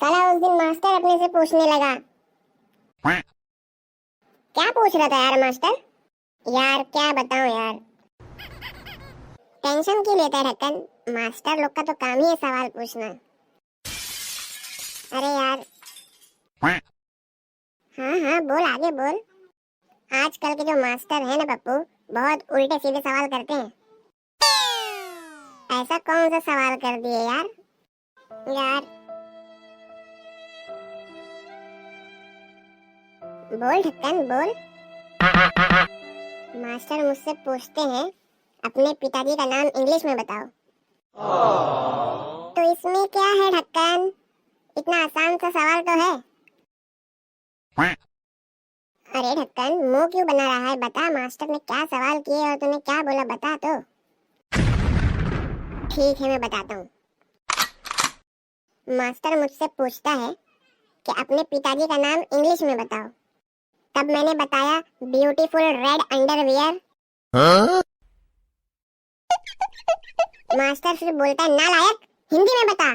साला उस दिन मास्टर अपने से पूछने लगा। क्या पूछ रहा था यार मास्टर? यार क्या बताऊं यार, टेंशन क्यों लेता है ढक्कन? मास्टर लोग का तो काम ही है सवाल पूछना। अरे यार, हाँ हाँ बोल, आगे बोल। आजकल के जो मास्टर है ना पप्पू, बहुत उल्टे सीधे सवाल करते हैं। ऐसा कौन सा सवाल कर दिए यार? यार बोल ढक्कन बोल। मास्टर मुझसे पूछते हैं अपने पिताजी का नाम इंग्लिश में बताओ। तो इसमें क्या है ढक्कन, इतना आसान सा सवाल तो है। अरे ढक्कन मुंह क्यों बना रहा है, बता मास्टर ने क्या सवाल किए और तूने क्या बोला, बता तो। ठीक है मैं बताता हूँ। मास्टर मुझसे पूछता है कि अपने पिताजी का नाम इंग्लिश में बताओ। तब मैंने बताया ब्यूटीफुल रेड अंडरवियर। मास्टर फिर बोलता है नालायक, हिंदी में बता।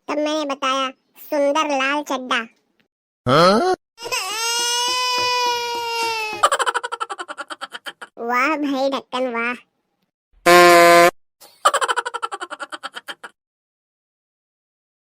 तब मैंने बताया सुंदर लाल चड्डा। वाह भाई ढक्कन वाह।